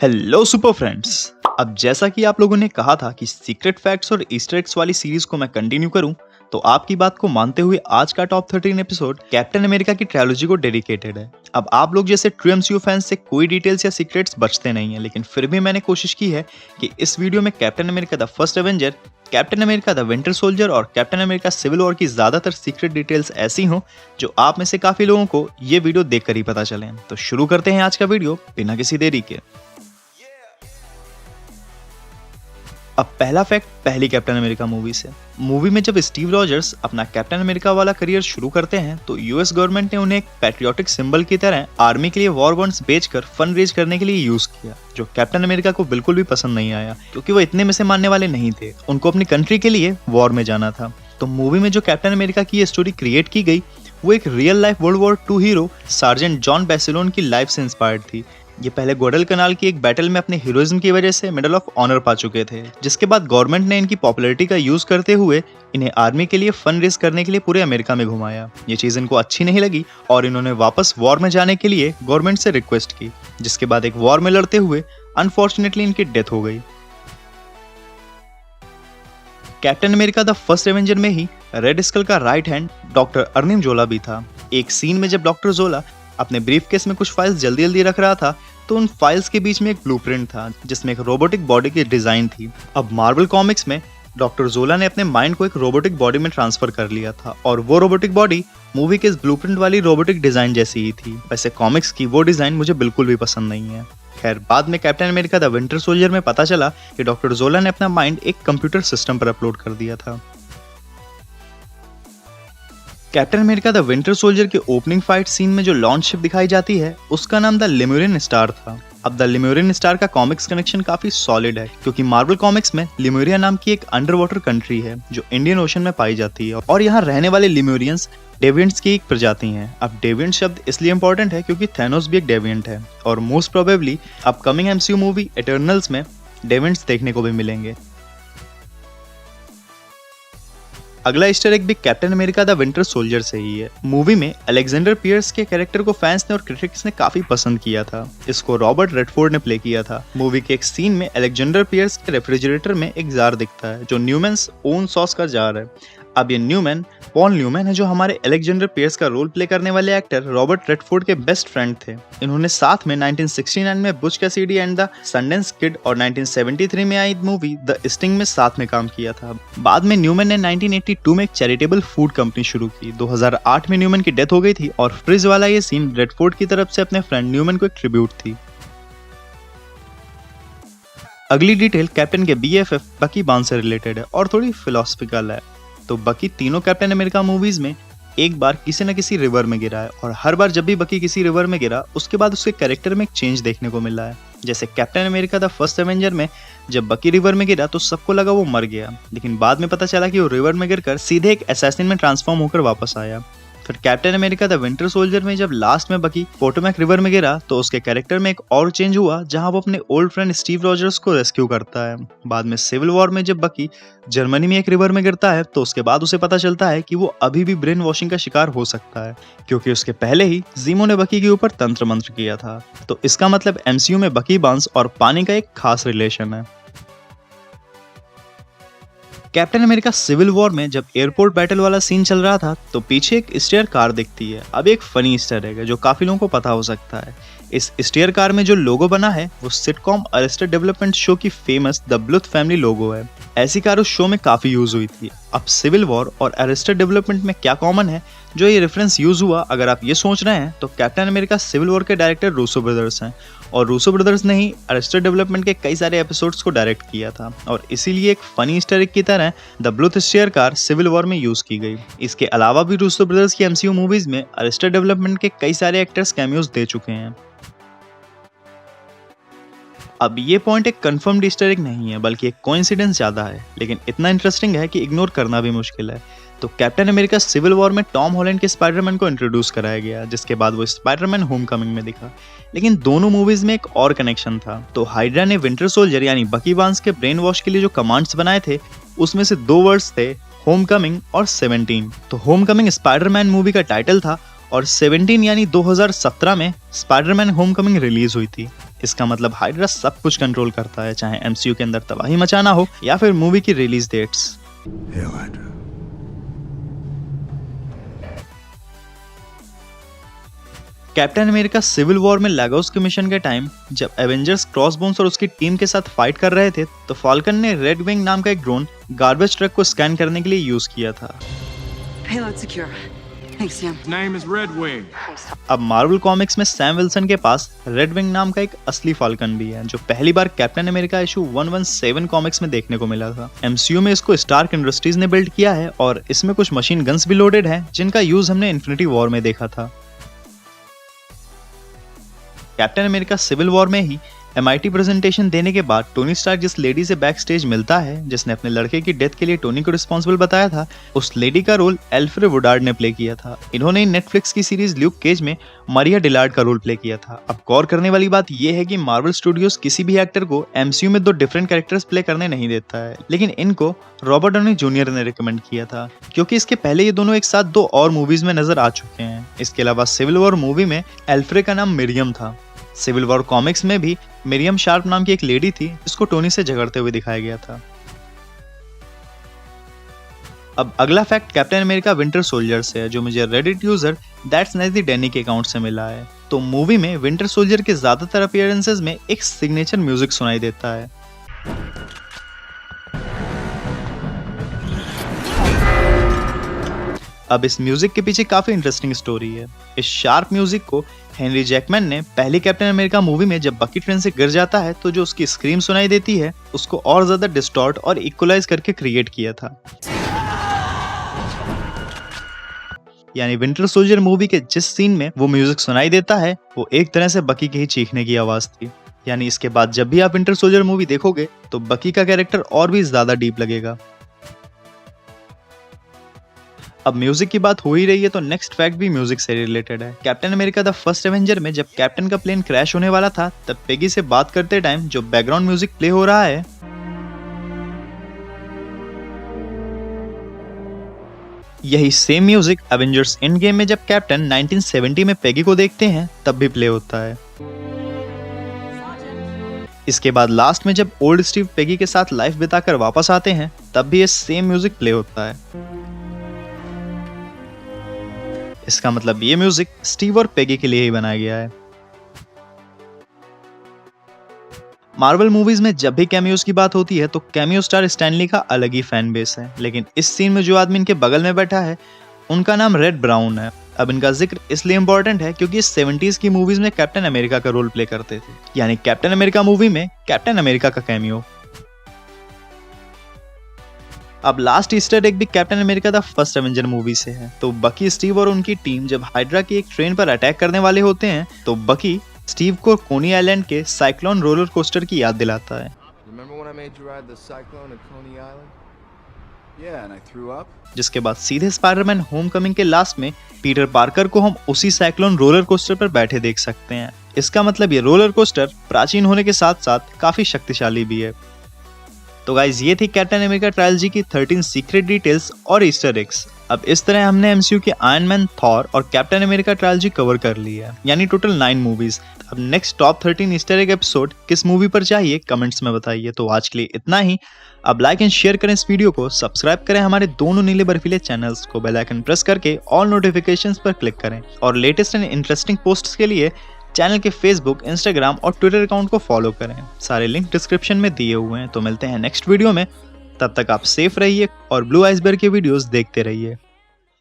Hello super friends. अब जैसा कि आप लोगों ने कहा था कि सीक्रेट फैक्ट्स और ईस्टर एग्स वाली सीरीज को मैं कंटिन्यू करूं, तो आपकी बात को मानते हुए आज का टॉप 13 एपिसोड कैप्टन अमेरिका की ट्रायोलॉजी को डेडिकेटेड है। अब आप लोग जैसे ट्रू एमसीयू फैंस से कोई डिटेल्स या सीक्रेट्स बचते नहीं है, लेकिन फिर भी मैंने कोशिश की है कि इस वीडियो में captain America the first Avenger, captain America the Winter soldier और कैप्टन अमेरिका सिविल वॉर की ज्यादातर सीक्रेट डिटेल्स ऐसी हों जो आप में से काफी लोगों को ये वीडियो देखकर ही पता चले। तो शुरू करते हैं आज का वीडियो बिना किसी देरी के। अब पहला फैक्ट पहली कैप्टन अमेरिका मूवी से। मूवी में जब स्टीव रॉजर्स अपना कैप्टन अमेरिका वाला करियर शुरू करते हैं तो यूएस गवर्नमेंट ने उन्हें एक पैट्रियोटिक सिंबल की तरह आर्मी के लिए वॉर बॉन्ड्स बेचकर फंड रेज करने के लिए यूज किया, जो कैप्टन अमेरिका को बिल्कुल भी पसंद नहीं आया क्योंकि वो इतने में से मानने वाले नहीं थे। उनको अपनी कंट्री के लिए वॉर में जाना था। तो मूवी में जो कैप्टन अमेरिका की ये स्टोरी क्रिएट की गई वो एक real life world war 2 hero sergeant John Basilone की लाइफ से इंस्पायर्ड थी। ये पहले ग्वाडल कनाल की एक बैटल में अपने हीरोइज्म की वजह से मेडल ऑफ ऑनर पा चुके थे, जिसके बाद गवर्नमेंट ने इनकी पॉपुलैरिटी का यूज करते हुए इन्हें आर्मी के लिए फंड रेज करने के लिए पूरे अमेरिका में घुमाया। ये चीज इनको अच्छी नहीं लगी और इन्होंने वापस वॉर में जाने के लिए गवर्नमेंट से रिक्वेस्ट की, जिसके बाद एक वॉर में लड़ते हुए अनफॉर्चुनेटली इनकी डेथ हो गई। Captain America the first Avenger में ही रेड स्कल का राइट हैंड डॉक्टर अर्निम जोला भी था। एक सीन में जब डॉक्टर जोला अपने ब्रीफकेस में कुछ फाइल्स जल्दी जल्दी रख रहा था तो उन फाइल्स के बीच में एक ब्लूप्रिंट था जिसमें एक रोबोटिक बॉडी की डिजाइन थी। अब मार्वल कॉमिक्स में डॉक्टर जोला ने अपने माइंड को एक रोबोटिक बॉडी में ट्रांसफर कर लिया था और वो रोबोटिक बॉडी मूवी के इस ब्लूप्रिंट वाली रोबोटिक डिजाइन जैसी ही थी। वैसे कॉमिक्स की वो डिजाइन मुझे बिल्कुल भी पसंद नहीं है। खैर, बाद में captain America the Winter soldier में पता चला कि डॉक्टर जोला ने अपना माइंड एक कंप्यूटर सिस्टम पर अपलोड कर दिया था। Captain America the Winter soldier के ओपनिंग फाइट सीन में जो लॉन्च शिप दिखाई जाती है उसका नाम द लिम्यूरियन स्टार था। अब द लिम्यूरियन स्टार का कॉमिक्स कनेक्शन काफी सॉलिड है क्योंकि मार्वल कॉमिक्स में लिम्यूरिया नाम की एक अंडर वाटर कंट्री है जो इंडियन ओशन में पाई जाती है और यहाँ रहने वाले लिम्यूरियंस डेविएंट्स की एक प्रजाति हैं। अब डेविएंट शब्द इसलिए इंपॉर्टेंट है क्योंकि थैनोस भी एक डेविएंट है और most probably upcoming MCU movie Eternals में डेविएंट्स देखने को भी मिलेंगे। अगला ईस्टर एग भी Captain America the Winter Soldier से ही है। मूवी में अलेक्जेंडर पियर्स के कैरेक्टर को फैंस ने और क्रिटिक्स ने काफी पसंद किया था। इसको रॉबर्ट रेडफोर्ड ने प्ले किया था। मूवी के एक सीन में अलेक्जेंडर पियर्स के रेफ्रिजरेटर में एक जार दिखता है जो न्यूमैन्स ओन सॉस का जार है। अब ये न्यूमैन पॉल न्यूमैन है जो हमारे अलेक्जेंडर पियर्स का रोल प्ले करने वाले एक्टर रॉबर्ट रेडफोर्ड के बेस्ट फ्रेंड थे। इन्होंने साथ में 1969 में Butch Cassidy and the Sundance Kid और 1973 में आई मूवी द स्टिंग में साथ में काम किया था। बाद में न्यूमैन ने 1982 में एक चैरिटेबल फूड कंपनी शुरू की। 2008 में न्यूमैन की डेथ हो गई थी और फ्रिज वाला ये सीन रेडफोर्ड की तरफ से अपने फ्रेंड न्यूमैन को एक ट्रिब्यूट थी। अगली डिटेल कैप्टन के बीएफएफ बकी बार्न्स से रिलेटेड है और थोड़ी फिलोसफिकल है। तो बकी तीनों कैप्टन अमेरिका मूवीज में एक बार किसी न किसी रिवर में गिरा है और हर बार जब भी बकी किसी रिवर में गिरा उसके बाद उसके कैरेक्टर में एक चेंज देखने को मिला है। जैसे captain America the first Avenger में जब बकी रिवर में गिरा तो सबको लगा वो मर गया, लेकिन बाद में पता चला कि वो रिवर में गिरकर सीधे एक असैसिन में ट्रांसफॉर्म होकर वापस आया। फिर captain America the Winter soldier में जब लास्ट में बकी पोटोमैक रिवर में गिरा तो उसके कैरेक्टर में एक और चेंज हुआ जहां वो अपने ओल्ड फ्रेंड स्टीव रॉजर्स को रेस्क्यू करता है। बाद में सिविल वॉर में जब बकी जर्मनी में एक रिवर में गिरता है तो उसके बाद उसे पता चलता है कि वो अभी भी ब्रेन वॉशिंग का शिकार हो सकता है क्योंकि उसके पहले ही जीमो ने बकी के ऊपर तंत्र मंत्र किया था। तो इसका मतलब एमसीयू में बकी बार्न्स और पानी का एक खास रिलेशन है। कैप्टन अमेरिका सिविल वॉर में जब एयरपोर्ट बैटल वाला सीन चल रहा था तो पीछे एक स्टेयर कार दिखती है। अब एक फनी ईस्टर एग है जो काफी लोगों को पता हो सकता है। इस स्टेयर कार में जो लोगो बना है वो सिटकॉम अरेस्टेड डेवलपमेंट शो की फेमस द ब्लूथ फैमिली लोगो है। ऐसी कार उस शो में काफी यूज हुई थी। अब सिविल वॉर और अरेस्टेड डेवलपमेंट में क्या कॉमन है जो ये रेफरेंस यूज हुआ, अगर आप ये सोच रहे हैं तो कैप्टन अमेरिका सिविल वॉर के डायरेक्टर रूसो ब्रदर्स हैं और रूसो ब्रदर्स ने ही अरेस्टेड डेवलपमेंट के कई सारे एपिसोड्स को डायरेक्ट किया था और इसीलिए एक फनी ईस्टर एग की तरह the Bluth stair car Civil War में यूज की गई। इसके अलावा भी रूसो ब्रदर्स की एमसीयू मूवीज में अरेस्टेड डेवलपमेंट के कई सारे एक्टर्स कैमियोज दे चुके हैं। अब ये पॉइंट एक कंफर्म्ड ईस्टर एग नहीं है बल्कि एक कोइंसिडेंस ज्यादा है, लेकिन इतना इंटरेस्टिंग है कि इग्नोर करना भी मुश्किल है। तो कैप्टन अमेरिका सिविल वॉर में टॉम हॉलैंड के स्पाइडरमैन को इंट्रोड्यूस कराया गया, जिसके बाद वो स्पाइडरमैन होमकमिंग में दिखा। लेकिन दोनों मूवीज में एक और कनेक्शन था। तो हाइड्रा ने विंटर सोल्जर यानी बकी बार्न्स के ब्रेन वॉश के लिए जो कमांड्स बनाए थे उसमें से 2 वर्ड्स थे होमकमिंग और 17। तो होमकमिंग स्पाइडरमैन मूवी का टाइटल था और 17 यानी 2017 में स्पाइडरमैन होमकमिंग रिलीज हुई थी। इसका मतलब हाइड्रा सब कुछ कंट्रोल करता है, चाहे एमसीयू के अंदर तबाही मचाना हो या फिर मूवी की release dates. Captain America Civil War में लागोस के मिशन के टाइम जब एवेंजर्स क्रॉसबोन्स और उसकी टीम के साथ फाइट कर रहे थे तो फाल्कन ने रेड विंग नाम का एक ड्रोन गार्बेज ट्रक को स्कैन करने के लिए यूज किया था। अब मार्वल कॉमिक्स में सैम विल्सन के पास रेड विंग नाम का एक असली फाल्कन भी है, जो पहली बार कैप्टन अमेरिका इशू 117 कॉमिक्स में देखने को मिला था। एमसीयू में इसको स्टार्क इंडस्ट्रीज ने बिल्ड किया है और इसमें कुछ मशीन गन्स भी लोडेड हैं, जिनका यूज हमने इन्फिनिटी वॉर में देखा था। कैप्टन अमेरिका सिविल वॉर में ही MIT प्रेजेंटेशन देने के बाद टोनी स्टार्क जिस लेडी से बैक स्टेज मिलता है, जिसने अपने लड़के की डेथ के लिए टोनी को रिस्पॉन्सिबल बताया था, उस लेडी का रोल एल्फ्रेड वुडार्ड ने प्ले किया था। इन्होंने नेटफ्लिक्स की सीरीज ल्यूक केज में मारिया डिलार्ड का रोल प्ले किया था। अब गौर करने वाली बात यह है कि मार्वल स्टूडियोज किसी भी एक्टर को MCU में 2 डिफरेंट कैरेक्टर्स प्ले करने नहीं देता है, लेकिन इनको रॉबर्ट डाउनी जूनियर ने रिकमेंड किया था, क्योंकि इसके पहले ये दोनों एक साथ 2 और मूवीज में नजर आ चुके हैं। इसके अलावा सिविल वॉर मूवी में एल्फ्रेड का नाम मिरियम था। सिविल वॉर कॉमिक्स में भी मिरियम शार्प नाम की एक लेडी थी, जिसको टोनी से झगड़ते हुए दिखाया गया था। अब अगला fact captain America winter Soldier से है, जो मुझे Reddit user that's nice Danny के अकाउंट से मिला है। तो मूवी में विंटर सोल्जर के ज्यादातर अपीयरेंसेस में एक सिग्नेचर म्यूजिक सुनाई देता है। अब इस म्यूजिक के पीछे काफी इंटरेस्टिंग स्टोरी है। इस शार्प म्यूजिक को हेनरी जैकमैन ने पहली कैप्टन अमेरिका मूवी में जब बकी ट्रेन से गिर जाता है तो जो उसकी स्क्रीम सुनाई देती है उसको और ज्यादा डिस्टॉर्ट और इक्वलाइज करके क्रिएट किया था। यानी विंटर सोल्जर मूवी के जिस सीन में वो म्यूजिक सुनाई देता है वो एक तरह से बकी के ही चीखने की आवाज थी। यानी इसके बाद जब भी आप विंटर सोल्जर मूवी देखोगे तो बकी का कैरेक्टर और भी ज्यादा डीप लगेगा। अब म्यूजिक की बात हो ही रही है तो नेक्स्ट फैक्ट भी म्यूजिक से रिलेटेड है। Captain America the first Avenger में जब कैप्टन का प्लेन क्रैश होने वाला था तब पेगी से बात करते टाइम जो बैकग्राउंड म्यूजिक प्ले हो रहा है यही same music Avengers end game में जब कैप्टन 1970 में पेगी को देखते हैं तब भी प्ले होता है। इसके बाद लास्ट में जब ओल्ड स्टीव पेगी के साथ लाइफ बिताकर वापस आते हैं तब भी ये सेम म्यूजिक प्ले होता है। इसका मतलब ये म्यूजिक स्टीव और पेगी के लिए ही बनाया गया है। मार्वल मूवीज में जब भी कैमियोज की बात होती है तो कैमियो स्टार स्टैनली का अलग ही फैन बेस है, लेकिन इस सीन में जो आदमी इनके बगल में बैठा है उनका नाम रेड ब्राउन है। अब इनका जिक्र इसलिए इंपॉर्टेंट है क्योंकि 70s की मूवीज में कैप्टन अमेरिका का रोल प्ले करते थे, यानी कैप्टन अमेरिका मूवी में कैप्टन अमेरिका का कैमियो। अब लास्ट ईस्टर एग भी Captain America the first Avenger movie से है। तो बकी, स्टीव और उनकी टीम जब हाइड्रा की एक ट्रेन पर अटैक करने वाले होते हैं तो बकी स्टीव को कोनी आइलैंड के साइक्लोन रोलर कोस्टर की याद दिलाता है, जिसके बाद सीधे स्पाइडरमैन होमकमिंग के लास्ट में पीटर पार्कर को हम उसी साइक्लोन रोलर कोस्टर पर बैठे देख सकते हैं। इसका मतलब ये रोलर कोस्टर प्राचीन होने के साथ साथ काफी शक्तिशाली भी है। तो गाइज ये थी कैप्टन अमेरिका ट्रायलजी की 13 सीक्रेट डिटेल्स और ईस्टर एग्स। अब इस तरह हमने एमसीयू के आयरन मैन, थॉर और कैप्टन अमेरिका ट्रायलजी कवर कर ली है, यानी टोटल 9 मूवीज। अब next top 13 Easter egg episode किस मूवी पर चाहिए कमेंट्स में बताइए। तो आज के लिए इतना ही। अब लाइक एंड शेयर करें इस वीडियो को, सब्सक्राइब करें हमारे दोनों नीले बर्फीले चैनल्स को, बेल आइकन प्रेस करके ऑल नोटिफिकेशंस पर क्लिक करें और लेटेस्ट एंड इंटरेस्टिंग पोस्ट्स के लिए चैनल के फेसबुक, इंस्टाग्राम और ट्विटर अकाउंट को फॉलो करें। सारे लिंक डिस्क्रिप्शन में दिए हुए हैं। तो मिलते हैं नेक्स्ट वीडियो में, तब तक आप सेफ रहिए और ब्लू आइसबर्ग के वीडियोस देखते रहिए।